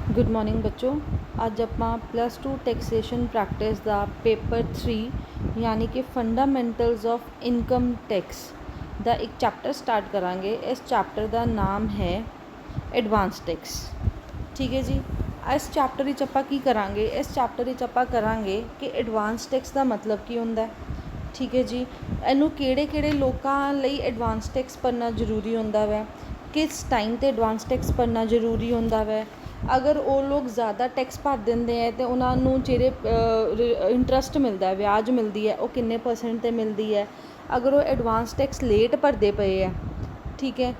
Good morning बच्चों। ਅੱਜ ਆਪਾਂ +2 ਟੈਕਸੇਸ਼ਨ ਪ੍ਰੈਕਟਿਸ ਦਾ ਪੇਪਰ 3 यानी कि फंडामेंटल्स ऑफ इनकम टैक्स ਦਾ ਇੱਕ ਚੈप्टर स्टार्ट ਕਰਾਂਗੇ। ਇਸ ਚੈप्टर ਦਾ ਨਾਮ ਹੈ ਐਡਵਾਂਸ ਟੈਕਸ। ठीक है जी। इस चैप्टर ਵਿੱਚ ਆਪਾਂ ਕੀ ਕਰਾਂਗੇ? ਇਸ ਚੈप्टर ਵਿੱਚ ਆਪਾਂ ਕਰਾਂਗੇ ਕਿ ਐਡਵਾਂਸ ਟੈਕਸ ਦਾ ਮਤਲਬ ਕੀ ਹੁੰਦਾ ਹੈ। ठीक है जी। ਇਹਨੂੰ ਕਿਹੜੇ ਲੋਕਾਂ ਲਈ ਐਡਵਾਂਸ ਟੈਕਸ ਭਰਨਾ ਜ਼ਰੂਰੀ ਹੁੰਦਾ ਵੈ, ਕਿਸ ਟਾਈਮ 'ਤੇ ਐਡਵਾਂਸ ਟੈਕਸ ਭਰਨਾ ਜ਼ਰੂਰੀ ਹੁੰਦਾ ਵੈ। अगर वो लोग ज़्यादा टैक्स भर देंगे हैं तो उन्होंने जेह्ड़े इंटरस्ट मिलता है, ब्याज मिलती है, वो किन्ने % ते मिलती है। अगर वो एडवांस टैक्स लेट भरते पे है, ठीक है,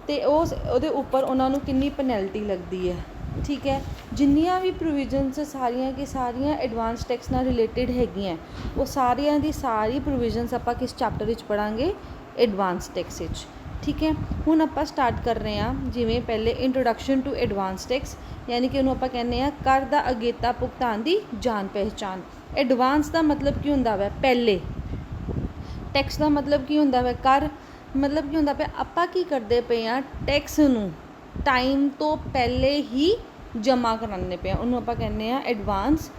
तो उसदे उपर उन्होंने किन्नी पेनल्टी लगती है। ठीक है। जिन्नियां भी प्रोविजनस सारियां की सारियां एडवांस टैक्स नाल रिलेटिड हैगियां, वो सारियां दी सारी प्रोविजनस आपां किस चैप्टर विच पढ़ांगे? एडवांस टैक्स विच। ठीक है। हुण आपां स्टार्ट कर रहे हैं जिवें पहले इंट्रोडक्शन टू एडवांस टैक्स, यानी कि उन्होंने आपां कहने आ कर दा अगेता भुगतान की जान पहचान। एडवांस का मतलब की हुंदा वै? पहले। टैक्स का मतलब की हुंदा वै? कर। मतलब की हुंदा पे आपां की करदे पे आ, टैक्स नूं टाइम तो पहले ही जमा कराने पे, उन्होंने आपां कहने आ एडवांस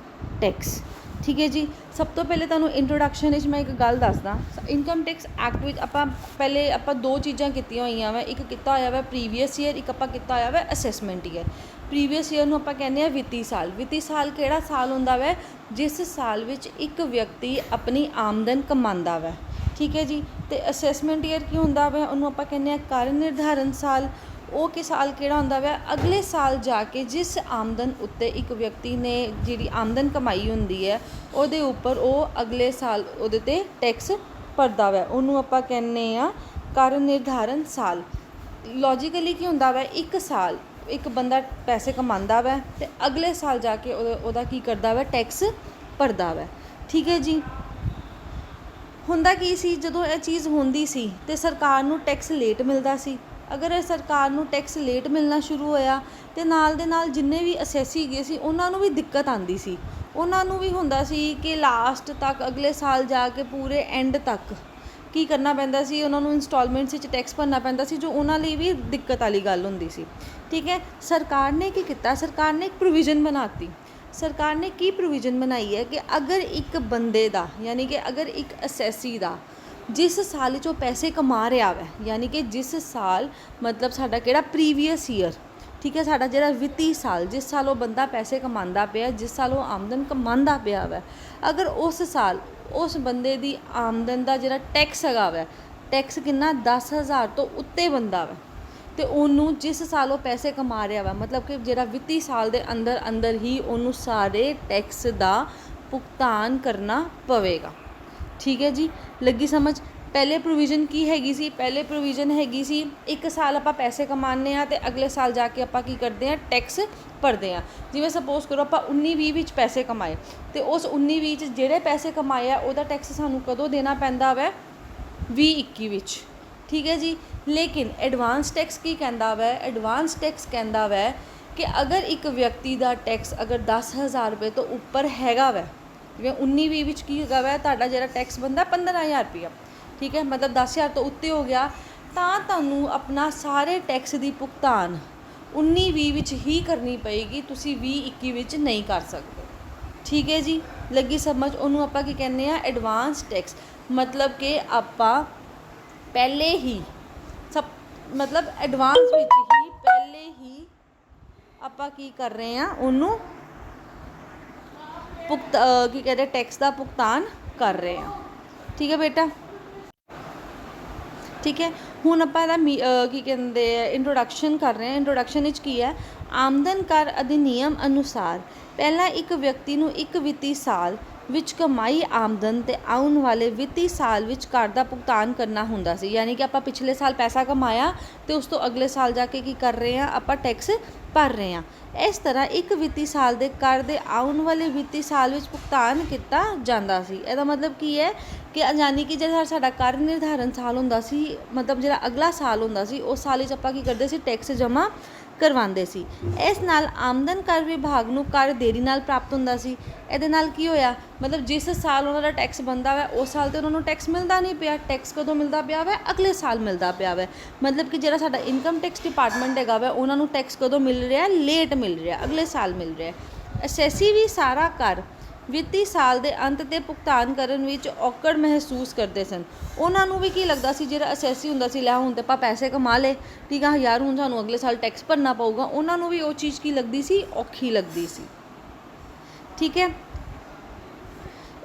टैक्स। ठीक है जी। सब तो पहले तुहानूं इंट्रोडक्शन विच मैं एक गल दसदा। इनकम टैक्स एक्ट विच आपां पहले आपां दो चीज़ां कीतियां होईयां वै, एक कीता होया वै प्रीवियस ईयर, एक आपां कीता होया वै असैसमेंट ईयर। प्रीवियस ईयर नूं आपां कहने आ वित्ती साल। वित्ती साल किहड़ा साल हुंदा वै? जिस साल विच एक व्यक्ति अपनी आमदन कमांदा वै। ठीक है जी। तो असैसमेंट ईयर की हुंदा वै? उन्होंने आपां कहने आ कर निर्धारण साल। वो कि साल किहड़ा हुंदा वै? अगले साल जाके जिस आमदन उत्ते एक व्यक्ति ने जिहड़ी आमदन कमाई हुंदी है उहदे उपर वो अगले साल उहदे ते टैक्स भरदा वै, उहनूं आपां कहने आ कर निर्धारण साल। लॉजिकली की हुंदा वै? एक साल एक बंदा पैसे कमांदा वै ते अगले साल जाके ओहदा की करदा वै? टैक्स भरदा वै। ठीक है जी। हुंदा की सी जदों यह चीज़ हुंदी सी ते सरकार नूं टैक्स लेट मिलदा सी। अगर सरकार नूं टैक्स लेट मिलना शुरू होया तो नाल दे नाल जिन्ने भी असैसी गए सी उन्हां नूं भी दिक्कत आंदी सी। उन्हां नूं भी हुंदा सी कि लास्ट तक अगले साल जाके पूरे एंड तक की करना पैंदा सी, उन्हां नूं इंस्टॉलमेंट्स विच टैक्स भरना पैंदा सी, जो उन्हां लई भी दिक्कत वाली गल हुंदी सी। ठीक है। सरकार ने की कीता? सरकार ने एक प्रोविजन बनाती। सरकार ने की प्रोविजन बनाई है कि अगर एक बंदे दा, यानी कि अगर एक असैसी दा जिस साल वो पैसे कमा रहा है, यानी कि जिस साल मतलब साडा किहड़ा प्रीवियस ईयर, ठीक है, साडा जिहड़ा वित्ती साल, जिस साल वो बंदा पैसे कमांदा पिया, जिस साल वो आमदन कमांदा पिया वै, अगर उस साल उस बंदे दी आमदन का जिहड़ा टैक्स हैगा वै, टैक्स कितना 10,000 तो उत्ते बनदा वै, तो उन्होंने जिस साल वो पैसे कमा रहा वै, मतलब कि जिहड़ा वित्ती साल के अंदर अंदर ही उन्होंने सारे टैक्स का भुगतान करना पवेगा। ठीक है जी। लगी समझ? पहले प्रोविजन की हैगी सी? पहले प्रोविजन हैगी सी एक साल आपां पैसे कमाने आ ते अगले साल जाके आपां की करते हैं? टैक्स भरते हैं। जिवें सपोज करो आपां 19-20 विच पैसे कमाए तो उस 19-20 च जिहड़े पैसे कमाए आ उहदा टैक्स सानूं कदों देना पैंदा वै? 20-21 विच। ठीक है जी। लेकिन एडवांस टैक्स की कहंदा वै? एडवांस टैक्स कहंदा वै कि अगर एक व्यक्ति का टैक्स अगर 10,000 रुपये तो उपर हैगा वै, जिवें 19-20 विच की हैगा वै तुहाडा जिहड़ा टैक्स बनदा 15,000 रुपया, ठीक है, मतलब 10,000 तो उत्ते हो गया, तां तुहानूं अपना सारे टैक्स की भुगतान 19-20 विच ही करनी पेगी, तुसीं 20-21 विच नहीं कर सकते। ठीक है जी। लगी समझ? उन्होंने आपां की कहने आ एडवांस टैक्स, मतलब कि आपां पहले ही सब मतलब एडवांस विच ही पहले ही आपां की कर रहे हैं? उन्होंने की कहते हैं? टैक्स का भुगतान कर रहे हैं। ठीक है बेटा। ठीक है। हुण आपां की कहते हैं इंट्रोडक्शन कर रहे हैं। इंट्रोडक्शन विच की है? आमदन कर अधिनियम अनुसार पहला एक व्यक्ति नूं एक वित्ती साल विच कमाई आमदन ते आउण वाले वित्ती साल विच कर दा भुगतान करना हुंदा सी। यानी कि आपां पिछले साल पैसा कमाया तो उस तो अगले साल जाके की कर रहे हैं? आपां टैक्स भर रहे हैं। इस तरह एक वित्ती साल दे कर दे आउण वाले वित्ती साल विच भुगतान किया जाता सी। इहदा मतलब की है कि यानी कि जो साडा कर निर्धारण साल हुंदा सी, मतलब जिहड़ा अगला साल हुंदा सी, उस साल विच आपां की करदे सी? टैक्स जमा ਕਰਵਾਉਂਦੇ ਸੀ। ਇਸ ਨਾਲ ਆਮਦਨ ਕਰ ਵਿਭਾਗ ਨੂੰ ਕਰ ਦੇਰੀ ਨਾਲ ਪ੍ਰਾਪਤ ਹੁੰਦਾ ਸੀ। ਇਹਦੇ ਨਾਲ ਕੀ ਹੋਇਆ, ਮਤਲਬ ਜਿਸ ਸਾਲ ਉਹਨਾਂ ਦਾ ਟੈਕਸ ਬਣਦਾ ਵਾ ਉਸ ਸਾਲ ਤੇ ਉਹਨਾਂ ਨੂੰ ਟੈਕਸ ਮਿਲਦਾ ਨਹੀਂ ਪਿਆ। ਟੈਕਸ ਕਦੋਂ ਮਿਲਦਾ ਪਿਆ ਵਾ, ਅਗਲੇ ਸਾਲ ਮਿਲਦਾ ਪਿਆ ਵਾ। ਮਤਲਬ ਕਿ ਜਿਹੜਾ ਸਾਡਾ ਇਨਕਮ ਟੈਕਸ ਡਿਪਾਰਟਮੈਂਟ ਹੈਗਾ ਵਾ ਉਹਨਾਂ ਨੂੰ ਟੈਕਸ ਕਦੋਂ ਮਿਲ ਰਿਹਾ, ਲੇਟ ਮਿਲ ਰਿਹਾ, ਅਗਲੇ ਸਾਲ ਮਿਲ ਰਿਹਾ। ਅਸੈਸੀ ਵੀ ਸਾਰਾ ਕਰ ਵਿੱਤੀ ਸਾਲ ਦੇ ਅੰਤ 'ਤੇ ਭੁਗਤਾਨ ਕਰਨ ਵਿੱਚ ਔਕੜ ਮਹਿਸੂਸ ਕਰਦੇ ਸਨ। ਉਹਨਾਂ ਨੂੰ ਵੀ ਕੀ ਲੱਗਦਾ ਸੀ, ਜਿਹੜਾ ਅਸੈਸੀ ਹੁੰਦਾ ਸੀ, ਲੈ ਹੁਣ ਤਾਂ ਆਪਾਂ ਪੈਸੇ ਕਮਾ ਲਏ, ਠੀਕ ਆ ਯਾਰ, ਹੁਣ ਸਾਨੂੰ ਅਗਲੇ ਸਾਲ ਟੈਕਸ ਭਰਨਾ ਪਊਗਾ। ਉਹਨਾਂ ਨੂੰ ਵੀ ਉਹ ਚੀਜ਼ ਕੀ ਲੱਗਦੀ ਸੀ, ਔਖੀ ਲੱਗਦੀ ਸੀ। ਠੀਕ ਹੈ,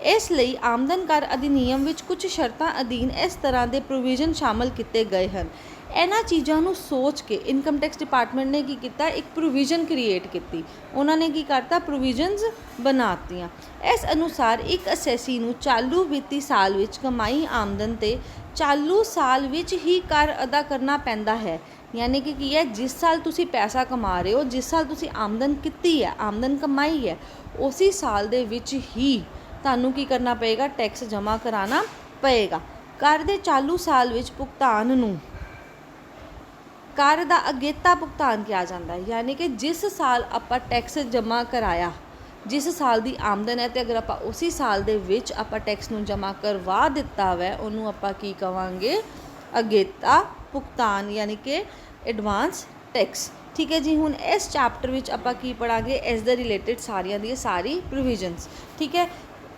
ਇਸ ਲਈ ਆਮਦਨ ਕਰ ਅਧਿਨਿਯਮ ਵਿੱਚ ਕੁਝ ਸ਼ਰਤਾਂ ਅਧੀਨ ਇਸ ਤਰ੍ਹਾਂ ਦੇ ਪ੍ਰੋਵੀਜ਼ਨ ਸ਼ਾਮਲ ਕੀਤੇ ਗਏ ਹਨ। ਇਹਨਾਂ ਚੀਜ਼ਾਂ ਨੂੰ ਸੋਚ ਕੇ ਇਨਕਮ ਟੈਕਸ ਡਿਪਾਰਟਮੈਂਟ ਨੇ ਕੀ ਕੀਤਾ, ਇੱਕ ਪ੍ਰੋਵੀਜ਼ਨ ਕ੍ਰੀਏਟ ਕੀਤੀ। ਉਹਨਾਂ ਨੇ ਕੀ ਕਰਤਾ, ਪ੍ਰੋਵੀਜ਼ਨਸ ਬਣਾਤੀਆਂ। ਇਸ ਅਨੁਸਾਰ ਇੱਕ ਅਸੈਸੀ ਨੂੰ ਚਾਲੂ ਵਿੱਤੀ ਸਾਲ ਵਿੱਚ ਕਮਾਈ ਆਮਦਨ 'ਤੇ ਚਾਲੂ ਸਾਲ ਵਿੱਚ ਹੀ ਕਰ ਅਦਾ ਕਰਨਾ ਪੈਂਦਾ ਹੈ। ਯਾਨੀ ਕਿ ਕੀ ਹੈ, ਜਿਸ ਸਾਲ ਤੁਸੀਂ ਪੈਸਾ ਕਮਾ ਰਹੇ ਹੋ, ਜਿਸ ਸਾਲ ਤੁਸੀਂ ਆਮਦਨ ਕੀਤੀ ਹੈ, ਆਮਦਨ ਕਮਾਈ ਹੈ, ਉਸੇ ਸਾਲ ਦੇ ਵਿੱਚ ਹੀ ਤੁਹਾਨੂੰ ਕੀ ਕਰਨਾ ਪਏਗਾ, ਟੈਕਸ ਜਮ੍ਹਾਂ ਕਰਾਉਣਾ ਪਏਗਾ। ਕਰ ਦੇ ਚਾਲੂ ਸਾਲ ਵਿੱਚ ਭੁਗਤਾਨ ਨੂੰ ਕਰ ਦਾ ਅਗੇਤਾ ਭੁਗਤਾਨ ਕਿਹਾ ਜਾਂਦਾ ਹੈ। ਯਾਨੀ ਕਿ ਜਿਸ ਸਾਲ ਆਪਾਂ ਟੈਕਸ ਜਮ੍ਹਾਂ ਕਰਾਇਆ, ਜਿਸ ਸਾਲ ਦੀ ਆਮਦਨ ਹੈ, ਅਤੇ ਅਗਰ ਆਪਾਂ ਉਸੇ ਸਾਲ ਦੇ ਵਿੱਚ ਆਪਾਂ ਟੈਕਸ ਨੂੰ ਜਮ੍ਹਾਂ ਕਰਵਾ ਦਿੱਤਾ ਵੈ, ਉਹਨੂੰ ਆਪਾਂ ਕੀ ਕਵਾਂਗੇ, ਅਗੇਤਾ ਭੁਗਤਾਨ, ਯਾਨੀ ਕਿ ਐਡਵਾਂਸ ਟੈਕਸ। ਠੀਕ ਹੈ ਜੀ, ਹੁਣ ਇਸ ਚੈਪਟਰ ਵਿੱਚ ਆਪਾਂ ਕੀ ਪੜ੍ਹਾਂਗੇ, ਇਸ ਦੇ ਰਿਲੇਟਿਡ ਸਾਰੀਆਂ ਦੀ ਸਾਰੀ ਪ੍ਰੋਵੀਜ਼ਨਸ। ਠੀਕ ਹੈ,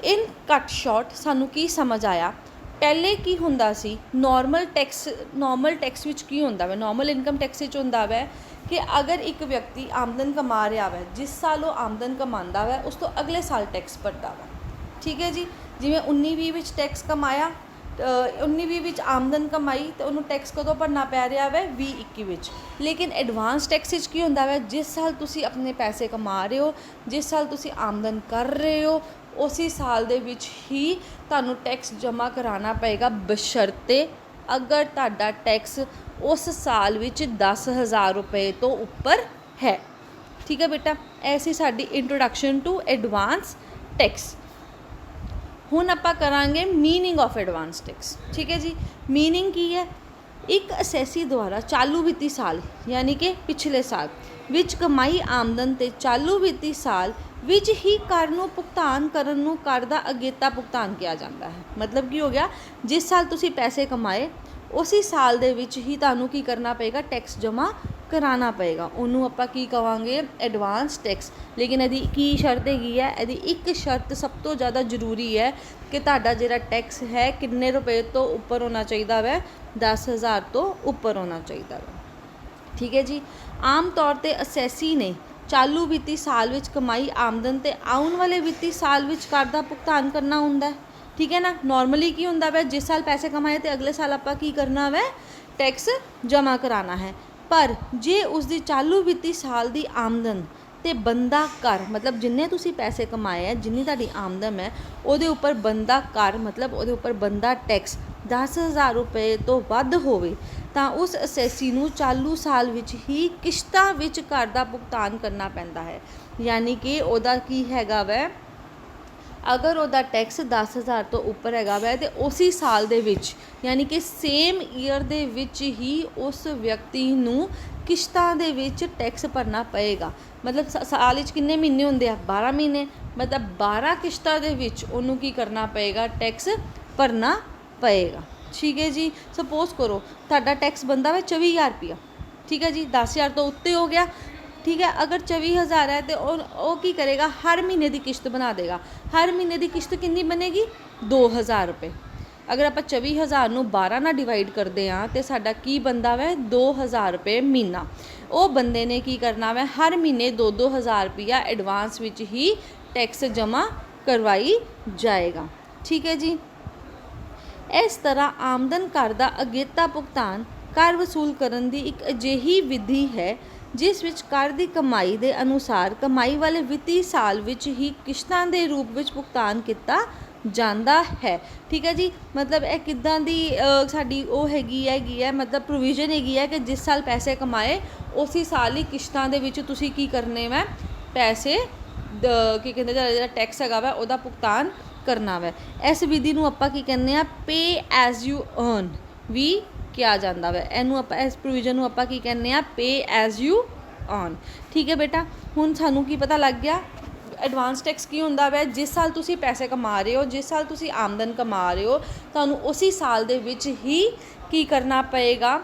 ਇਨ ਕੱਟ ਸ਼ਾਰਟ ਸਾਨੂੰ ਕੀ ਸਮਝ ਆਇਆ, ਪਹਿਲੇ ਕੀ ਹੁੰਦਾ ਸੀ, ਨੋਰਮਲ ਟੈਕਸ ਵਿੱਚ ਕੀ ਹੁੰਦਾ ਵਾ, ਨੋਰਮਲ ਇਨਕਮ ਟੈਕਸ ਵਿੱਚ ਹੁੰਦਾ ਵਾ ਕਿ ਅਗਰ ਇੱਕ ਵਿਅਕਤੀ ਆਮਦਨ ਕਮਾ ਰਿਹਾ ਵਾ, ਜਿਸ ਸਾਲ ਉਹ ਆਮਦਨ ਕਮਾਉਂਦਾ ਵਾ ਉਸ ਤੋਂ ਅਗਲੇ ਸਾਲ ਟੈਕਸ ਭਰਦਾ ਵਾ। ਠੀਕ ਹੈ ਜੀ, ਜਿਵੇਂ 19-20 ਵਿੱਚ ਟੈਕਸ ਕਮਾਇਆ, 19-20 ਵਿੱਚ ਆਮਦਨ ਕਮਾਈ ਤੇ ਉਹਨੂੰ ਟੈਕਸ ਕਦੋਂ ਭਰਨਾ ਪੈ ਰਿਹਾ ਵਾ, 20-21 ਵਿੱਚ। ਲੇਕਿਨ ਐਡਵਾਂਸ ਟੈਕਸ ਵਿੱਚ ਕੀ ਹੁੰਦਾ ਵਾ, ਜਿਸ ਸਾਲ ਤੁਸੀਂ ਆਪਣੇ ਪੈਸੇ ਕਮਾ ਰਹੇ ਹੋ, ਜਿਸ ਸਾਲ ਤੁਸੀਂ ਆਮਦਨ ਕਰ ਰਹੇ ਹੋ, ਉਸੇ ਸਾਲ ਦੇ ਵਿੱਚ ਹੀ ਤੁਹਾਨੂੰ ਟੈਕਸ ਜਮ੍ਹਾਂ ਕਰਾਉਣਾ ਪਏਗਾ, ਬਸ਼ਰਤੇ ਅਗਰ ਤੁਹਾਡਾ ਟੈਕਸ ਉਸ ਸਾਲ ਵਿੱਚ 10,000 ਰੁਪਏ ਤੋਂ ਉੱਪਰ ਹੈ। ਠੀਕ ਹੈ ਬੇਟਾ, ਐਸੀ ਸਾਡੀ ਇੰਟਰੋਡਕਸ਼ਨ ਟੂ ਐਡਵਾਂਸ ਟੈਕਸ। ਹੁਣ ਆਪਾਂ ਕਰਾਂਗੇ ਮੀਨਿੰਗ ਆਫ ਐਡਵਾਂਸ ਟੈਕਸ। ਠੀਕ ਹੈ ਜੀ, ਮੀਨਿੰਗ ਕੀ ਹੈ, ਇੱਕ ਅਸੈਸੀ ਦੁਆਰਾ ਚਾਲੂ ਵਿੱਤੀ ਸਾਲ ਯਾਨੀ ਕਿ ਪਿਛਲੇ ਸਾਲ ਵਿੱਚ ਕਮਾਈ ਆਮਦਨ ਤੇ ਚਾਲੂ ਵਿੱਤੀ ਸਾਲ ਵਿੱਚ ਹੀ ਕਰ ਨੂੰ ਭੁਗਤਾਨ ਕਰਨ ਨੂੰ ਕਰ ਦਾ ਅਗੇਤਾ ਭੁਗਤਾਨ ਕਿਹਾ ਜਾਂਦਾ ਹੈ। ਮਤਲਬ ਕੀ ਹੋ ਗਿਆ, ਜਿਸ ਸਾਲ ਤੁਸੀਂ ਪੈਸੇ ਕਮਾਏ ਉਸੇ ਸਾਲ ਦੇ ਵਿੱਚ ਹੀ ਤੁਹਾਨੂੰ ਕੀ ਕਰਨਾ ਪਏਗਾ, ਟੈਕਸ ਜਮ੍ਹਾਂ ਕਰਾਉਣਾ ਪਏਗਾ। ਉਹਨੂੰ ਆਪਾਂ ਕੀ ਕਵਾਂਗੇ, ਐਡਵਾਂਸ ਟੈਕਸ। ਲੇਕਿਨ ਇਹਦੀ ਕੀ ਸ਼ਰਤ ਹੈਗੀ ਹੈ, ਇਹਦੀ ਇੱਕ ਸ਼ਰਤ ਸਭ ਤੋਂ ਜ਼ਿਆਦਾ ਜ਼ਰੂਰੀ ਹੈ ਕਿ ਤੁਹਾਡਾ ਜਿਹੜਾ ਟੈਕਸ ਹੈ ਕਿੰਨੇ ਰੁਪਏ ਤੋਂ ਉੱਪਰ ਹੋਣਾ ਚਾਹੀਦਾ ਵੈ, 10,000 ਤੋਂ ਉੱਪਰ ਹੋਣਾ ਚਾਹੀਦਾ ਵੈ। ਠੀਕ ਹੈ ਜੀ, ਆਮ ਤੌਰ 'ਤੇ ਅਸੈਸੀ ਨੇ ਚਾਲੂ ਵਿੱਤੀ ਸਾਲ ਵਿੱਚ ਕਮਾਈ ਆਮਦਨ ਤੇ ਆਉਣ ਵਾਲੇ ਵਿੱਤੀ ਸਾਲ ਵਿੱਚ ਕਰ ਦਾ ਭੁਗਤਾਨ ਕਰਨਾ ਹੁੰਦਾ ਹੈ। ਠੀਕ ਹੈ ਨਾ, ਨਾਰਮਲੀ ਕੀ ਹੁੰਦਾ ਵੈ, ਜਿਸ ਸਾਲ ਪੈਸੇ ਕਮਾਏ ਤੇ ਅਗਲੇ ਸਾਲ ਆਪਾਂ ਕੀ ਕਰਨਾ ਵੈ, ਟੈਕਸ ਜਮ੍ਹਾਂ ਕਰਾਉਣਾ ਹੈ। ਪਰ ਜੇ ਉਸ ਦੀ ਚਾਲੂ ਵਿੱਤੀ ਸਾਲ ਦੀ ਆਮਦਨ ਤੇ ਬੰਦਾ ਕਰ, ਮਤਲਬ ਜਿੰਨੇ ਤੁਸੀਂ ਪੈਸੇ ਕਮਾਏ ਹੈ, ਜਿੰਨੀ ਤੁਹਾਡੀ ਆਮਦਨ ਹੈ, ਉਹਦੇ ਉੱਪਰ ਬੰਦਾ ਕਰ, ਮਤਲਬ ਉਹਦੇ ਉੱਪਰ ਬੰਦਾ ਟੈਕਸ 10,000 ਰੁਪਏ ਤੋਂ ਵੱਧ ਹੋਵੇ, ਤਾਂ ਉਸ ਅਸੈਸੀ ਨੂੰ ਚਾਲੂ ਸਾਲ ਵਿੱਚ ਹੀ ਕਿਸ਼ਤਾਂ ਵਿੱਚ ਕਰ ਦਾ ਭੁਗਤਾਨ ਕਰਨਾ ਪੈਂਦਾ ਹੈ। ਯਾਨੀ ਕਿ ਉਹਦਾ ਕੀ ਹੈਗਾ ਵੈ, ਅਗਰ ਉਹਦਾ ਟੈਕਸ 10,000 ਤੋਂ ਉੱਪਰ ਹੈਗਾ ਵੈ ਤੇ ਉਸੇ ਸਾਲ ਦੇ ਵਿੱਚ, ਯਾਨੀ ਕਿ ਸੇਮ ਈਅਰ ਦੇ ਵਿੱਚ ਹੀ ਉਸ ਵਿਅਕਤੀ ਨੂੰ ਕਿਸ਼ਤਾਂ ਦੇ ਵਿੱਚ ਟੈਕਸ ਭਰਨਾ ਪਏਗਾ। ਮਤਲਬ ਸਾਲ ਵਿੱਚ ਕਿੰਨੇ ਮਹੀਨੇ ਹੁੰਦੇ ਆ, 12 ਮਹੀਨੇ, ਮਤਲਬ 12 ਕਿਸ਼ਤਾਂ ਦੇ ਵਿੱਚ ਉਹਨੂੰ ਕੀ ਕਰਨਾ ਪਏਗਾ, ਟੈਕਸ ਭਰਨਾ ਪਏਗਾ। ਠੀਕ ਹੈ ਜੀ, ਸਪੋਜ਼ ਕਰੋ ਤੁਹਾਡਾ ਟੈਕਸ ਬਣਦਾ ਵਾ 24,000 ਰੁਪਇਆ। ਠੀਕ ਹੈ ਜੀ, 10,000 ਤੋਂ ਉੱਤੇ ਹੋ ਗਿਆ। ਠੀਕ ਹੈ, ਅਗਰ 24,000 ਹੈ ਤੇ ਉਹ ਕੀ ਕਰੇਗਾ, ਹਰ ਮਹੀਨੇ ਦੀ ਕਿਸ਼ਤ ਬਣਾ ਦੇਗਾ। ਹਰ ਮਹੀਨੇ ਦੀ ਕਿਸ਼ਤ ਕਿੰਨੀ ਬਣੇਗੀ, 2,000 ਰੁਪਏ। ਅਗਰ ਆਪਾਂ 24,000 ਨੂੰ 12 ਨਾਲ ਡਿਵਾਈਡ ਕਰਦੇ ਹਾਂ ਤੇ ਸਾਡਾ ਕੀ ਬਣਦਾ ਵੈ, 2,000 ਰੁਪਏ ਮਹੀਨਾ। ਉਹ ਬੰਦੇ ਨੇ ਕੀ ਕਰਨਾ ਵੈ, ਹਰ ਮਹੀਨੇ 2-2,000 ਰੁਪਇਆ ਐਡਵਾਂਸ ਵਿੱਚ ਹੀ ਟੈਕਸ ਜਮ੍ਹਾਂ ਕਰਵਾਈ ਜਾਏਗਾ। ਠੀਕ ਹੈ ਜੀ, ਇਸ ਤਰ੍ਹਾਂ ਆਮਦਨ ਕਰ ਦਾ ਅਗੇਤਾ ਭੁਗਤਾਨ ਕਰ ਵਸੂਲ ਕਰਨ ਦੀ ਇੱਕ ਅਜਿਹੀ ਵਿਧੀ ਹੈ ਜਿਸ ਵਿੱਚ ਕਰ ਦੀ ਕਮਾਈ ਦੇ ਅਨੁਸਾਰ ਕਮਾਈ ਵਾਲੇ ਵਿੱਤੀ ਸਾਲ ਵਿੱਚ ਹੀ ਕਿਸ਼ਤਾਂ ਦੇ ਰੂਪ ਵਿੱਚ ਭੁਗਤਾਨ ਕੀਤਾ ਜਾਂਦਾ ਹੈ। ਠੀਕ ਹੈ ਜੀ, ਮਤਲਬ ਇਹ ਕਿੱਦਾਂ ਦੀ ਸਾਡੀ ਉਹ ਹੈਗੀ ਹੈ ਮਤਲਬ ਪ੍ਰੋਵੀਜ਼ਨ ਹੈਗੀ ਹੈ ਕਿ ਜਿਸ ਸਾਲ ਪੈਸੇ ਕਮਾਏ ਉਸੇ ਸਾਲ ਹੀ ਕਿਸ਼ਤਾਂ ਦੇ ਵਿੱਚ ਤੁਸੀਂ ਕੀ ਕਰਨੇ ਵੈ, ਪੈਸੇ ਕੀ ਕਹਿੰਦੇ ਜਿਹੜਾ ਟੈਕਸ ਹੈਗਾ ਵਾ ਉਹਦਾ ਭੁਗਤਾਨ ਕਰਨਾ ਵੈ। ਇਸ ਵਿਧੀ ਨੂੰ ਆਪਾਂ ਕੀ ਕਹਿੰਦੇ ਆ, ਪੇ ਐਜ਼ ਯੂ ਅਰਨ ਵੀ ਕਿਹਾ ਜਾਂਦਾ ਵੈ। ਇਹਨੂੰ ਆਪਾਂ, ਇਸ ਪ੍ਰੋਵੀਜ਼ਨ ਨੂੰ ਆਪਾਂ ਕੀ ਕਹਿੰਦੇ ਆ, ਪੇ ਐਜ਼ ਯੂ ऑन। ठीक है बेटा, हुण सानू की पता लग गया एडवांस टैक्स की हुंदा वै, जिस साल तुसी पैसे कमा रहे हो, जिस साल तुसी आमदन कमा रहे हो, तुहानू उसी साल दे विच ही की करना पएगा,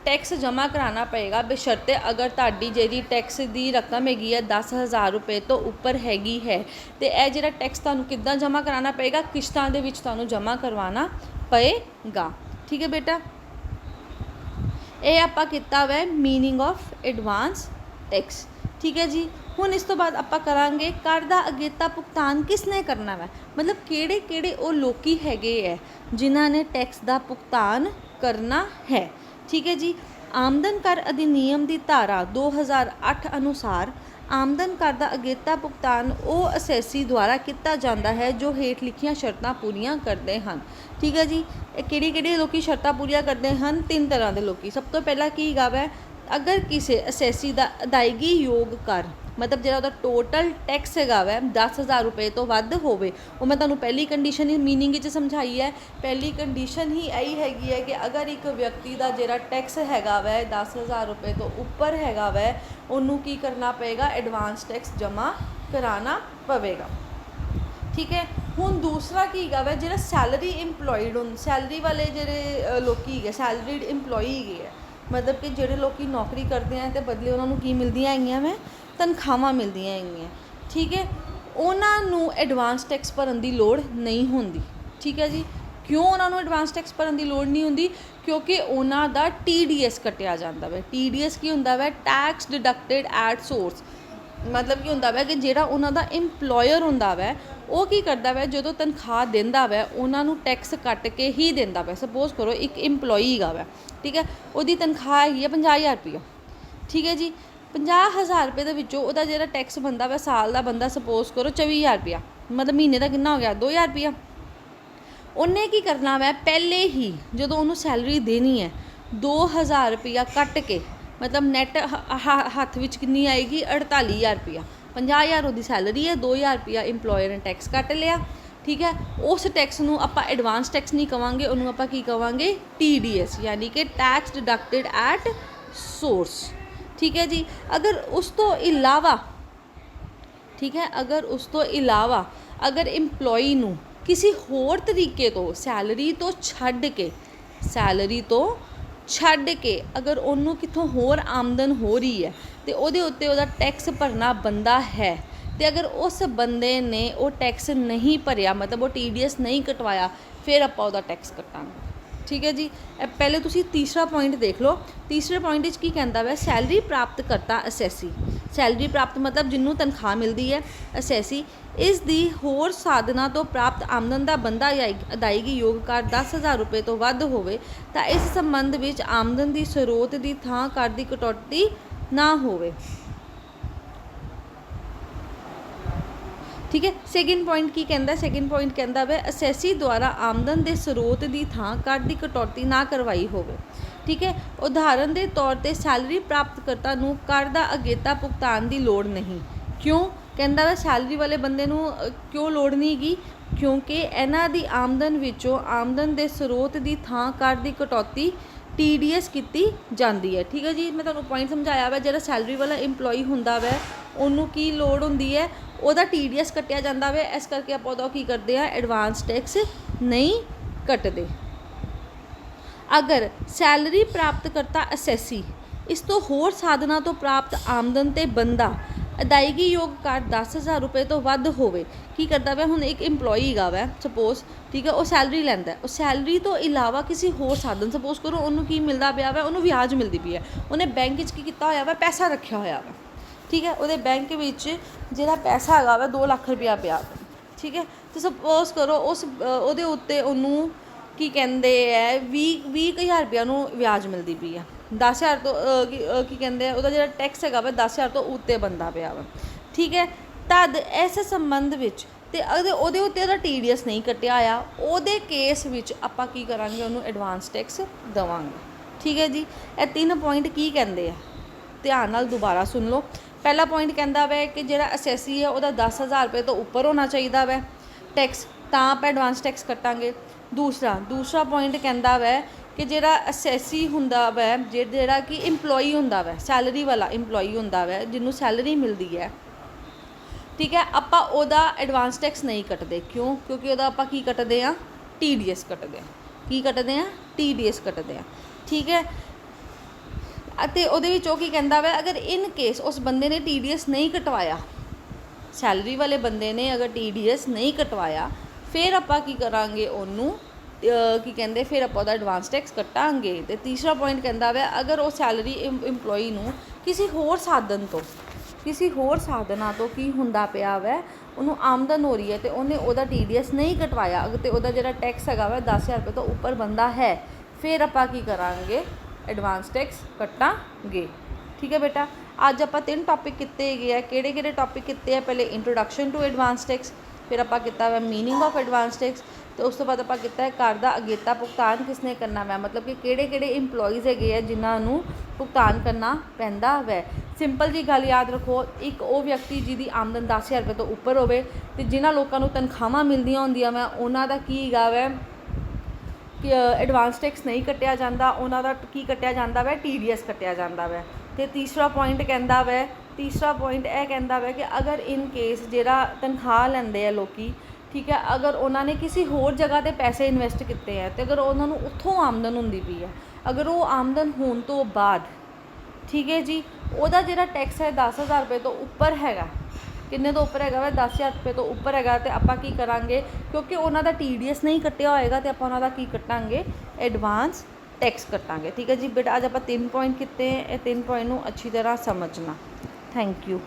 टैक्स जमा कराना पएगा, बशर्ते अगर तुहाडी जेह्ड़ी टैक्स दी रकम हैगी है 10,000 रुपए तो उपर हैगी है, तो यह जिहड़ा टैक्स तुहानू किद्दां जमा कराना पएगा, किश्तां दे विच तुहानू जमा करवाना पएगा। ठीक है बेटा, ये आपां कीता वै मीनिंग ऑफ एडवांस टैक्स। ठीक है जी, हुण इस तो बाद आपां करांगे कर दा अगेता भुगतान किसने करना वै, मतलब किहड़े किहड़े वो लोकी हैगे है जिन्हां ने टैक्स दा भुगतान करना है। ठीक है जी, आमदन कर अधिनियम की धारा 2008 अनुसार आमदन कर दा अगेता भुगतान वो असैसी द्वारा किया जाता है जो हेठ लिखियां शर्तां पूरीਆਂ करते हैं। ठीक है जी, किहड़े लोग शर्तां पूरीਆਂ करते हैं, 3 तरह के लोग। सब तो पहला की है, अगर किसी असैसी का अदायगी योग कर, मतलब जो उसका टोटल टैक्स है वै 10,000 रुपए तो वध होवे, वो मैं तुहानू पहली कंडीशन ही मीनिंग समझाई है। पहली कंडीशन ही यही हैगी है कि अगर एक व्यक्ति का जो टैक्स है वै 10,000 रुपए तो उपर है वै, उन्होंने की करना पएगा, एडवांस टैक्स जमा कराना पवेगा। ठीक है, हुण दूसरा की है जो सैलरी इंपलॉयड सैलरी वाले जोड़े लोग है सैलरीड इंपलॉई है, मतलब कि जोड़े लोग नौकरी करते हैं तो बदले उन्होंने की मिलदियां हैगियां वै, तनख्वाहां मिलदियां हैगियां। ठीक है, उन्होंने एडवांस टैक्स भरन की लोड़ नहीं होंदी। ठीक है जी, क्यों उन्होंने एडवांस टैक्स भरन की लोड़ नहीं होंदी, क्योंकि उन्हों का TDS कटिया जाता है। TDS की होंदा वै, टैक्स डिडक्टेड एट सोर्स, मतलब कि होंदा वै कि जेड़ा उन्हां दा इंपलॉयर होंदा वै वो की करदा वै, जो तनख्वाह देंदा वै उन्होंने टैक्स कट के ही देंदा वै। सपोज करो एक इंपलॉई गा वै, ठीक है, उसकी तनख्वाह हैगी है 50,000 रुपया। ठीक है जी, 50,000 रुपये के विचों उहदा जेह्ड़ा टैक्स बनता वै साल का बनता सपोज करो 24,000 रुपया, मतलब महीने का कितना हो गया 2,000 रुपया। उन्हें की करना वै, पहले ही जो उन्होंने सैलरी देनी है 2,000 रुपया कट के, मतलब नैट हत्थ विच कितनी आएगी 48,000 रुपया। 50,000 उसकी सैलरी है, 2,000 रुपया इंपलॉयर ने टैक्स कट लिया। ठीक है, उस टैक्स नूं आपां एडवांस टैक्स नहीं कवांगे, उन्होंने आपां की कवांगे TDS, यानी कि टैक्स डिडक्टेड एट सोर्स। ठीक है जी, अगर उस तो इलावा, ठीक है, अगर उस तो इलावा अगर इंपलॉई नूं किसी होर तरीके तो सैलरी तो छड्ड के, सैलरी तो छड्ड के अगर उन्होंने कितों होर आमदन हो रही है तो उहदे उत्ते उहदा टैक्स भरना बनता है, तो अगर उस बंदे ने वो टैक्स नहीं भरिया, मतलब वो TDS नहीं कटवाया, फिर आपां उहदा टैक्स कटांगे। ठीक है जी, पहले तुसी तीसरा पॉइंट देख लो। तीसरे पॉइंट की कहता वै, सैलरी प्राप्त करता असैसी, सैलरी प्राप्त मतलब जिन्होंने तनख्वाह मिलती है, असैसी इस दी होर साधना तो प्राप्त आमदन का बंदा या अदायगी योग कर 10,000 रुपये तो वध होवे तां इस संबंध विच आमदन की स्रोत की थां कर दी कटौती ना होवे। ठीक है, सैकेंड पॉइंट की कहता, सैकेंड पॉइंट कहता वै, असैसी द्वारा आमदन के स्रोत की थां कर की कटौती ना करवाई होवे। ठीक है, उदाहरण के तौर पर सैलरी प्राप्तकर्ता नूं कर दा अगेता भुगतान की लोड़ नहीं। क्यों कहता वै, सैलरी वाले बंदे नूं क्यों लोड़ नहीं गी, क्योंकि इन्हां दी आमदन विचों आमदन के स्रोत की थां कर की कटौती TDS की जाती है। ठीक है जी, मैं तुहानूं पॉइंट समझाया वै, जिहड़ा सैलरी वाला इंपलॉई हुंदा वै उन्होंने की लोड़ हुंदी है, ਉਹਦਾ TDS कटिया जाता है, इस करके आप ਉਹਦਾ की करते हैं, एडवांस टैक्स नहीं कटते। अगर सैलरी प्राप्त करता असैसी इस तो होर साधना तो प्राप्त आमदन ते बंदा अदायगी योग कर 10,000 रुपये तो वध होवे, की करता वै, हुण एक इंपलॉई गा वै सपोज, ठीक है, वो सैलरी लैंदा है, उस सैलरी तो इलावा किसी होर साधन, सपोज करो उन्होंने की मिलता पिया वै, उन्होंने ब्याज मिलती पई है, उन्हें बैंक की किया होया वै, पैसा रखा होया वै। ठीक है, वो बैंक विच जिहड़ा पैसा है वै 2 लाख रुपया पिया। ठीक है, तो सपोज करो उस उहदे उत्ते उन्होंने की कहते हैं 20,000 रुपया नूं ब्याज मिलती पई है, 10,000 तो की कहते हैं उसका जो टैक्स है वै 10,000 तो उत्ते बनता पिया वा। ठीक है, तद इस संबंध विच ते ਉਹਦੇ ਉੱਤੇ ਉਹਦਾ TDS नहीं कटिया आया, ਉਹਦੇ केस विच आपां की करांगे, उन्होंने एडवांस टैक्स देवांगे। ठीक है जी, ये 3 पॉइंट की कहते हैं, ध्यान नाल दोबारा सुन लो। पहला पॉइंट कहता वै कि जो असैसी है वह 10,000 रुपये तो उपर होना चाहिए वै टैक्स, तां आप एडवांस टैक्स कटांगे। दूसरा पॉइंट कहता वै ਕਿ ਜਿਹੜਾ ਅਸੈਸੀ ਹੁੰਦਾ ਵੈ, ਜਿਹੜਾ ਕਿ ਇੰਪਲੋਈ ਹੁੰਦਾ ਵੈ, ਸੈਲਰੀ ਵਾਲਾ ਇੰਪਲੋਈ ਹੁੰਦਾ ਵੈ, ਜਿਹਨੂੰ ਸੈਲਰੀ ਮਿਲਦੀ ਹੈ, ਠੀਕ ਹੈ, ਆਪਾਂ ਉਹਦਾ ਐਡਵਾਂਸ ਟੈਕਸ ਨਹੀਂ ਕੱਟਦੇ। ਕਿਉਂ? ਕਿਉਂਕਿ ਉਹਦਾ ਆਪਾਂ ਕੀ ਕੱਟਦੇ ਹਾਂ? TDS ਕੱਟਦੇ ਹਾਂ। ਕੀ ਕੱਟਦੇ ਹਾਂ? TDS ਕੱਟਦੇ ਹਾਂ, ਠੀਕ ਹੈ। ਅਤੇ ਉਹਦੇ ਵਿੱਚ ਉਹ ਕੀ ਕਹਿੰਦਾ ਵੈ, ਅਗਰ ਇਨ ਕੇਸ ਉਸ ਬੰਦੇ ਨੇ TDS ਨਹੀਂ ਕਟਵਾਇਆ, ਸੈਲਰੀ ਵਾਲੇ ਬੰਦੇ ਨੇ ਅਗਰ TDS ਨਹੀਂ ਕਟਵਾਇਆ, ਫਿਰ ਆਪਾਂ ਕੀ ਕਰਾਂਗੇ? ਉਹਨੂੰ ਕੀ ਕਹਿੰਦੇ, ਫਿਰ ਆਪਾਂ ਉਹਦਾ ਐਡਵਾਂਸ ਟੈਕਸ ਕੱਟਾਂਗੇ। ਅਤੇ ਤੀਸਰਾ ਪੁਆਇੰਟ ਕਹਿੰਦਾ ਵੈ, ਅਗਰ ਉਹ ਸੈਲਰੀ ਇੰਪਲੋਈ ਨੂੰ ਕਿਸੇ ਹੋਰ ਸਾਧਨਾਂ ਤੋਂ ਕੀ ਹੁੰਦਾ ਪਿਆ ਵੈ, ਉਹਨੂੰ ਆਮਦਨ ਹੋ ਰਹੀ ਹੈ ਅਤੇ ਉਹਨੇ ਉਹਦਾ TDS ਨਹੀਂ ਕਟਵਾਇਆ, ਅਤੇ ਉਹਦਾ ਜਿਹੜਾ ਟੈਕਸ ਹੈਗਾ ਵੈ 10,000 ਰੁਪਏ ਤੋਂ ਉੱਪਰ ਬੰਦਾ ਹੈ, ਫਿਰ ਆਪਾਂ ਕੀ ਕਰਾਂਗੇ? ਐਡਵਾਂਸ ਟੈਕਸ ਕੱਟਾਂਗੇ, ਠੀਕ ਹੈ ਬੇਟਾ। ਅੱਜ ਆਪਾਂ 3 ਟੌਪਿਕ ਕੀਤੇ ਹੈਗੇ ਆ। ਕਿਹੜੇ ਟੌਪਿਕ ਕੀਤੇ ਆ? ਪਹਿਲੇ ਇੰਟਰੋਡਕਸ਼ਨ ਟੂ ਐਡਵਾਂਸ ਟੈਕਸ, ਫਿਰ ਆਪਾਂ ਕੀਤਾ ਵਾ ਮੀਨਿੰਗ ਆਫ ਐਡਵਾਂਸ ਟੈਕਸ, ਅਤੇ ਉਸ ਤੋਂ ਬਾਅਦ ਆਪਾਂ ਕੀਤਾ ਹੈ ਕਰ ਦਾ ਅਗੇਤਾ ਭੁਗਤਾਨ ਕਿਸਨੇ ਕਰਨਾ ਵੈ, ਮਤਲਬ ਕਿ ਕਿਹੜੇ ਇੰਪਲੋਈਜ਼ ਹੈਗੇ ਆ ਜਿਨ੍ਹਾਂ ਨੂੰ ਭੁਗਤਾਨ ਕਰਨਾ ਪੈਂਦਾ ਵੈ। ਸਿੰਪਲ ਜੀ ਗੱਲ ਯਾਦ ਰੱਖੋ, ਇੱਕ ਉਹ ਵਿਅਕਤੀ ਜਿਹਦੀ ਆਮਦਨ 10,000 ਰੁਪਏ ਤੋਂ ਉੱਪਰ ਹੋਵੇ, ਅਤੇ ਜਿਨ੍ਹਾਂ ਲੋਕਾਂ ਨੂੰ ਤਨਖਾਹਾਂ ਮਿਲਦੀਆਂ ਹੁੰਦੀਆਂ ਵੈ, ਉਹਨਾਂ ਦਾ ਕੀ ਹੈਗਾ ਵੈ ਕਿ ਐਡਵਾਂਸ ਟੈਕਸ ਨਹੀਂ ਕੱਟਿਆ ਜਾਂਦਾ, ਉਹਨਾਂ ਦਾ ਕੀ ਕੱਟਿਆ ਜਾਂਦਾ ਵੈ? TDS ਕੱਟਿਆ ਜਾਂਦਾ ਵੈ। ਅਤੇ ਤੀਸਰਾ ਪੁਆਇੰਟ ਇਹ ਕਹਿੰਦਾ ਵੈ ਕਿ ਅਗਰ ਇਨ ਕੇਸ ਜਿਹੜਾ ਤਨਖਾਹ ਲੈਂਦੇ ਆ ਲੋਕ, ਠੀਕ ਹੈ, ਅਗਰ ਉਹਨਾਂ ਨੇ ਕਿਸੇ ਹੋਰ ਜਗ੍ਹਾ 'ਤੇ ਪੈਸੇ ਇਨਵੈਸਟ ਕੀਤੇ ਹੈ, ਅਤੇ ਅਗਰ ਉਹਨਾਂ ਨੂੰ ਉੱਥੋਂ ਆਮਦਨ ਹੁੰਦੀ ਪਈ ਹੈ, ਅਗਰ ਉਹ ਆਮਦਨ ਹੋਣ ਤੋਂ ਬਾਅਦ, ਠੀਕ ਹੈ ਜੀ, ਉਹਦਾ ਜਿਹੜਾ ਟੈਕਸ ਹੈ 10,000 ਰੁਪਏ ਤੋਂ ਉੱਪਰ ਹੈਗਾ, ਕਿੰਨੇ ਤੋਂ ਉੱਪਰ ਹੈਗਾ ਵਾ? 10,000 ਰੁਪਏ ਤੋਂ ਉੱਪਰ ਹੈਗਾ, ਅਤੇ ਆਪਾਂ ਕੀ ਕਰਾਂਗੇ? ਕਿਉਂਕਿ ਉਹਨਾਂ ਦਾ TDS ਨਹੀਂ ਕੱਟਿਆ ਹੋਏਗਾ, ਅਤੇ ਆਪਾਂ ਉਹਨਾਂ ਦਾ ਕੀ ਕੱਟਾਂਗੇ? ਐਡਵਾਂਸ ਟੈਕਸ ਕੱਟਾਂਗੇ, ਠੀਕ ਹੈ ਜੀ ਬੇਟਾ। ਅੱਜ ਆਪਾਂ 3 ਪੁਆਇੰਟ ਕੀਤੇ, ਇਹ 3 ਪੁਆਇੰਟ ਨੂੰ ਅੱਛੀ ਤਰ੍ਹਾਂ ਸਮਝਣਾ। Thank you.